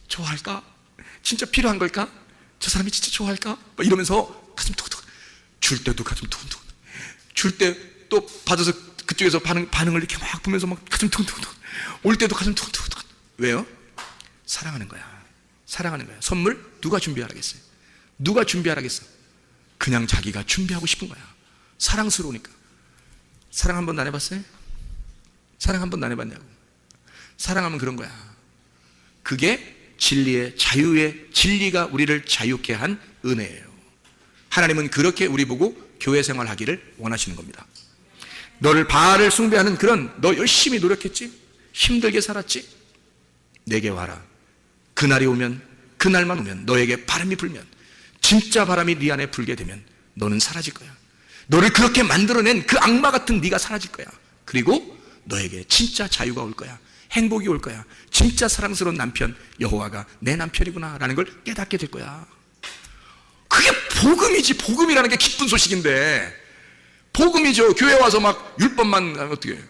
좋아할까? 진짜 필요한 걸까? 저 사람이 진짜 좋아할까? 막 이러면서 가슴 툭툭. 줄 때도 가슴 툭툭. 줄 때 또 받아서 그쪽에서 반응을 이렇게 막 보면서 막 가슴 툭툭툭. 올 때도 가슴 툭툭툭. 왜요? 사랑하는 거야. 사랑하는 거야. 선물 누가 준비하라겠어요? 누가 준비하라겠어? 그냥 자기가 준비하고 싶은 거야. 사랑스러우니까. 사랑 한 번도 안 해봤어요? 사랑 한 번도 안 해봤냐고. 사랑하면 그런 거야. 그게 진리의 자유의 진리가 우리를 자유케 한 은혜예요. 하나님은 그렇게 우리 보고 교회 생활하기를 원하시는 겁니다. 너를 바알을 숭배하는 그런 너 열심히 노력했지? 힘들게 살았지? 내게 와라. 그날이 오면 그날만 오면 너에게 바람이 불면 진짜 바람이 네 안에 불게 되면 너는 사라질 거야. 너를 그렇게 만들어낸 그 악마 같은 네가 사라질 거야. 그리고 너에게 진짜 자유가 올 거야. 행복이 올 거야. 진짜 사랑스러운 남편 여호와가 내 남편이구나 라는 걸 깨닫게 될 거야. 그게 복음이지. 복음이라는 게 기쁜 소식인데 복음이죠. 교회 와서 막 율법만 어떻게 해요?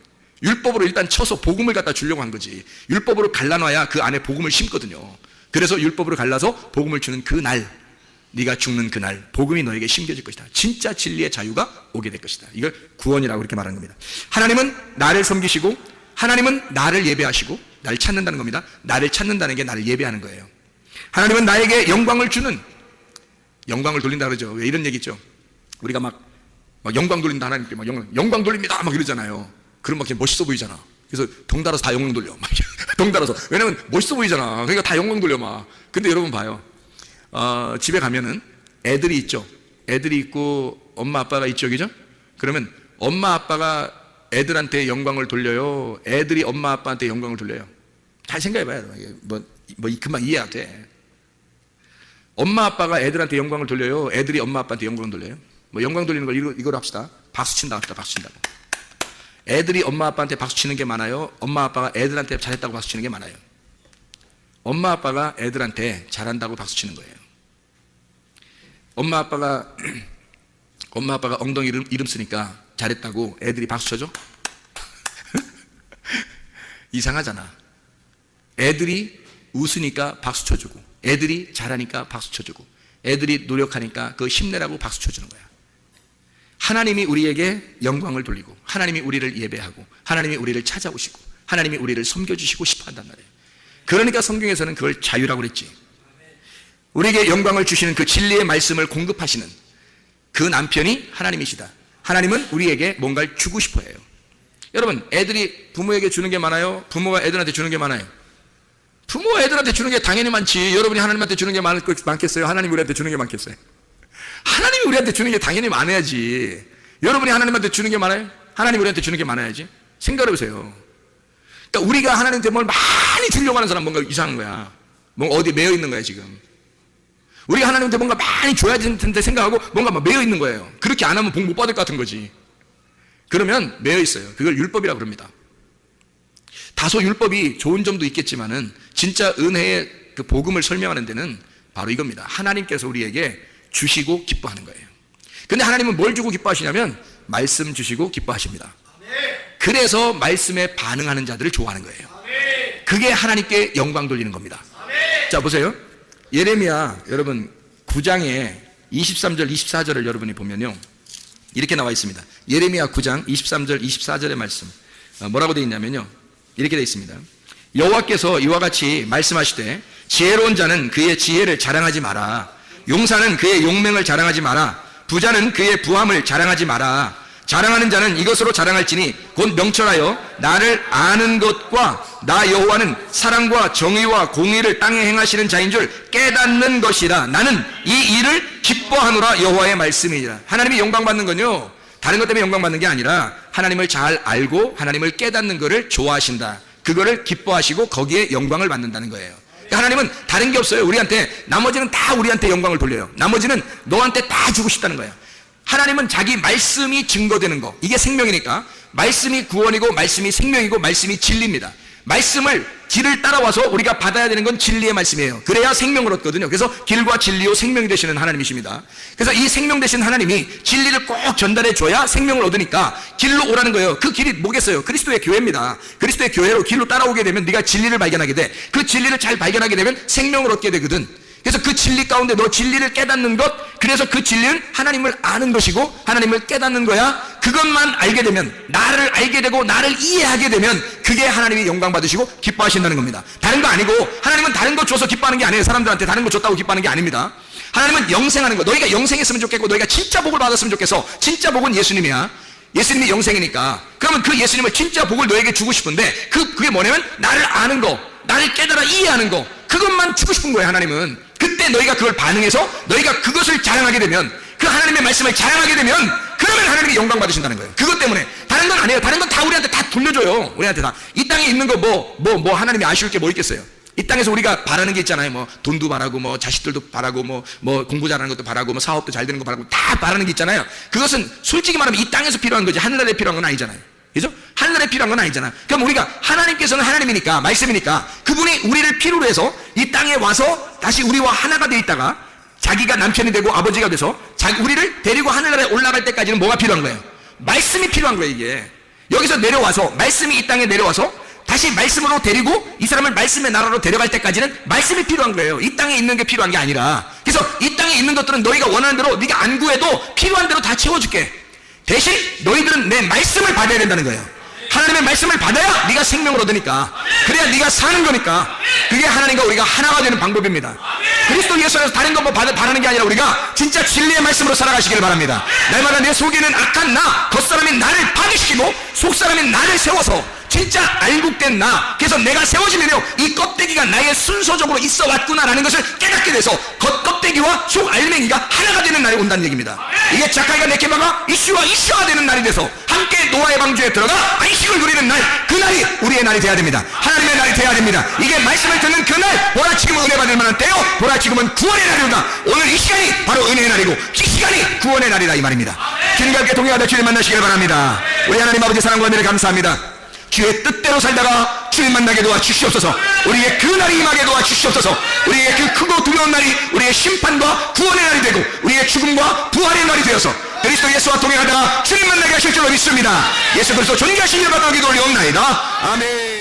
율법으로 일단 쳐서 복음을 갖다 주려고 한 거지. 율법으로 갈라놔야 그 안에 복음을 심거든요. 그래서 율법으로 갈라서 복음을 주는 그날, 네가 죽는 그날 복음이 너에게 심겨질 것이다. 진짜 진리의 자유가 오게 될 것이다. 이걸 구원이라고 이렇게 말하는 겁니다. 하나님은 나를 섬기시고 하나님은 나를 예배하시고 나를 찾는다는 겁니다. 나를 찾는다는 게 나를 예배하는 거예요. 하나님은 나에게 영광을 주는, 영광을 돌린다 그러죠. 왜 이런 얘기 있죠? 우리가 막 영광 돌린다, 하나님께 막 영광 돌립니다 막 이러잖아요. 그럼 막 멋있어 보이잖아. 그래서 덩달아서 다 영광 돌려. 막 덩달아서. 왜냐면 멋있어 보이잖아. 그러니까 다 영광 돌려 막. 근데 여러분 봐요. 집에 가면은 애들이 있죠. 애들이 있고 엄마 아빠가 있죠, 그죠? 그러면 엄마 아빠가 애들한테 영광을 돌려요? 애들이 엄마 아빠한테 영광을 돌려요? 잘 생각해봐요. 금방 이해가 돼. 엄마 아빠가 애들한테 영광을 돌려요? 애들이 엄마 아빠한테 영광을 돌려요? 영광 돌리는 걸 이걸 합시다. 박수 친다 합시다. 박수 친다. 애들이 엄마 아빠한테 박수 치는 게 많아요? 엄마 아빠가 애들한테 잘했다고 박수 치는 게 많아요? 엄마 아빠가 애들한테 잘한다고 박수 치는 거예요. 엄마 아빠가 엉덩이 이름 쓰니까 잘했다고 애들이 박수 쳐줘? 이상하잖아. 애들이 웃으니까 박수 쳐주고 애들이 잘하니까 박수 쳐주고 애들이 노력하니까 그 힘내라고 박수 쳐주는 거야. 하나님이 우리에게 영광을 돌리고 하나님이 우리를 예배하고 하나님이 우리를 찾아오시고 하나님이 우리를 섬겨주시고 싶어 한단 말이에요. 그러니까 성경에서는 그걸 자유라고 그랬지. 우리에게 영광을 주시는 그 진리의 말씀을 공급하시는 그 남편이 하나님이시다. 하나님은 우리에게 뭔가를 주고 싶어 해요. 여러분, 애들이 부모에게 주는 게 많아요? 부모가 애들한테 주는 게 많아요? 부모가 애들한테 주는 게 당연히 많지. 여러분이 하나님한테 주는 게 많겠어요? 하나님이 우리한테 주는 게 많겠어요? 하나님이 우리한테 주는 게 당연히 많아야지. 여러분이 하나님한테 주는 게 많아요? 하나님이 우리한테 주는 게 많아야지. 생각해 보세요. 그러니까 우리가 하나님한테 뭘 많이 주려고 하는 사람 뭔가 이상한 거야. 뭔가 어디에 매여 있는 거야 지금. 우리가 하나님한테 뭔가 많이 줘야 될 텐데 생각하고 뭔가 막 매여 있는 거예요. 그렇게 안 하면 복 못 받을 것 같은 거지. 그러면 매여 있어요. 그걸 율법이라고 그럽니다. 다소 율법이 좋은 점도 있겠지만은 진짜 은혜의 그 복음을 설명하는 데는 바로 이겁니다. 하나님께서 우리에게 주시고 기뻐하는 거예요. 근데 하나님은 뭘 주고 기뻐하시냐면 말씀 주시고 기뻐하십니다. 그래서 말씀에 반응하는 자들을 좋아하는 거예요. 그게 하나님께 영광 돌리는 겁니다. 자, 보세요. 예레미야 여러분 9장에 23절 24절을 여러분이 보면요 이렇게 나와 있습니다. 예레미야 9장 23절 24절의 말씀 뭐라고 되어 있냐면요, 이렇게 되어 있습니다. 여호와께서 이와 같이 말씀하시되 지혜로운 자는 그의 지혜를 자랑하지 마라. 용사는 그의 용맹을 자랑하지 마라. 부자는 그의 부함을 자랑하지 마라. 자랑하는 자는 이것으로 자랑할지니 곧 명철하여 나를 아는 것과 나 여호와는 사랑과 정의와 공의를 땅에 행하시는 자인 줄 깨닫는 것이라. 나는 이 일을 기뻐하노라. 여호와의 말씀이니라. 하나님이 영광받는 건요, 다른 것 때문에 영광받는 게 아니라 하나님을 잘 알고 하나님을 깨닫는 것을 좋아하신다. 그거를 기뻐하시고 거기에 영광을 받는다는 거예요. 그러니까 하나님은 다른 게 없어요. 우리한테 나머지는 다 우리한테 영광을 돌려요. 나머지는 너한테 다 주고 싶다는 거예요. 하나님은 자기 말씀이 증거되는 거, 이게 생명이니까 말씀이 구원이고 말씀이 생명이고 말씀이 진리입니다. 말씀을 길을 따라와서 우리가 받아야 되는 건 진리의 말씀이에요. 그래야 생명을 얻거든요. 그래서 길과 진리요 생명이 되시는 하나님이십니다. 그래서 이 생명 되신 하나님이 진리를 꼭 전달해 줘야 생명을 얻으니까 길로 오라는 거예요. 그 길이 뭐겠어요? 그리스도의 교회입니다. 그리스도의 교회로 길로 따라오게 되면 네가 진리를 발견하게 돼. 그 진리를 잘 발견하게 되면 생명을 얻게 되거든. 그래서 그 진리 가운데 너 진리를 깨닫는 것, 그래서 그 진리는 하나님을 아는 것이고 하나님을 깨닫는 거야. 그것만 알게 되면, 나를 알게 되고 나를 이해하게 되면 그게 하나님이 영광 받으시고 기뻐하신다는 겁니다. 다른 거 아니고, 하나님은 다른 거 줘서 기뻐하는 게 아니에요. 사람들한테 다른 거 줬다고 기뻐하는 게 아닙니다. 하나님은 영생하는 거, 너희가 영생했으면 좋겠고 너희가 진짜 복을 받았으면 좋겠어. 진짜 복은 예수님이야. 예수님이 영생이니까. 그러면 그 예수님을 진짜 복을 너에게 주고 싶은데 그게 뭐냐면 나를 아는 거, 나를 깨달아 이해하는 거, 그것만 주고 싶은 거예요. 하나님은. 그때 너희가 그걸 반응해서 너희가 그것을 자랑하게 되면, 그 하나님의 말씀을 자랑하게 되면, 그러면 하나님이 영광 받으신다는 거예요. 그것 때문에. 다른 건 아니에요. 다른 건 다 우리한테 다 돌려줘요. 우리한테 다. 이 땅에 있는 거 뭐 하나님이 아쉬울 게 뭐 있겠어요. 이 땅에서 우리가 바라는 게 있잖아요. 뭐 돈도 바라고, 뭐 자식들도 바라고, 뭐 공부 잘하는 것도 바라고, 뭐 사업도 잘 되는 거 바라고, 다 바라는 게 있잖아요. 그것은 솔직히 말하면 이 땅에서 필요한 거지 하늘나라에 필요한 건 아니잖아요. 그죠? 하늘나라에 필요한 건 아니잖아. 그럼 우리가, 하나님께서는 하나님이니까, 말씀이니까 그분이 우리를 필요로 해서 이 땅에 와서 다시 우리와 하나가 돼 있다가 자기가 남편이 되고 아버지가 돼서 우리를 데리고 하늘나라에 올라갈 때까지는 뭐가 필요한 거예요? 말씀이 필요한 거예요. 이게 여기서 내려와서, 말씀이 이 땅에 내려와서 다시 말씀으로 데리고 이 사람을 말씀의 나라로 데려갈 때까지는 말씀이 필요한 거예요. 이 땅에 있는 게 필요한 게 아니라. 그래서 이 땅에 있는 것들은 너희가 원하는 대로, 네가 안 구해도 필요한 대로 다 채워줄게. 대신 너희들은 내 말씀을 받아야 된다는 거예요. 하나님의 말씀을 받아야 네가 생명을 얻으니까, 그래야 네가 사는 거니까. 그게 하나님과 우리가 하나가 되는 방법입니다. 그리스도 예수 안에서 다른 거 뭐 바라는 게 아니라 우리가 진짜 진리의 말씀으로 살아가시기를 바랍니다. 날마다 내 속에는 악한 나, 겉사람인 나를 파괴시키고 속사람인 나를 세워서 진짜 알국된 나, 그래서 내가 세워지면요 이 껍데기가 나의 순서적으로 있어 왔구나라는 것을 깨닫게 돼서 겉껍데기와 속 알맹이가 하나가 되는 날이 온다는 얘기입니다. 이게 자카이가 네케바가 이슈가 되는 날이 돼서 함께 노아의 방주에 들어가 안식을 누리는 날, 그날이 우리의 날이 돼야 됩니다. 하나님의 날이 돼야 됩니다. 이게 말씀을 듣는 그날, 보라 지금은 은혜 받을 만한 때요, 보라 지금은 구원의 날이로다. 오늘 이 시간이 바로 은혜의 날이고 이 시간이 구원의 날이다, 이 말입니다. 주님과 함께 동행하다 주님 만나시길 바랍니다. 우리 하나님 아버지 사랑과 은혜를 감사합니다. 주의 뜻대로 살다가 주님 만나게 도와주시옵소서. 우리의 그 날이 임하게 도와주시옵소서. 우리의 그 크고 두려운 날이 우리의 심판과 구원의 날이 되고 우리의 죽음과 부활의 날이 되어서 그리스도 예수와 동행하다가 주님 만나게 하실 줄로 믿습니다. 예수 그리스도 존귀하신 이름 받아 기도 올리옵나이다. 아멘.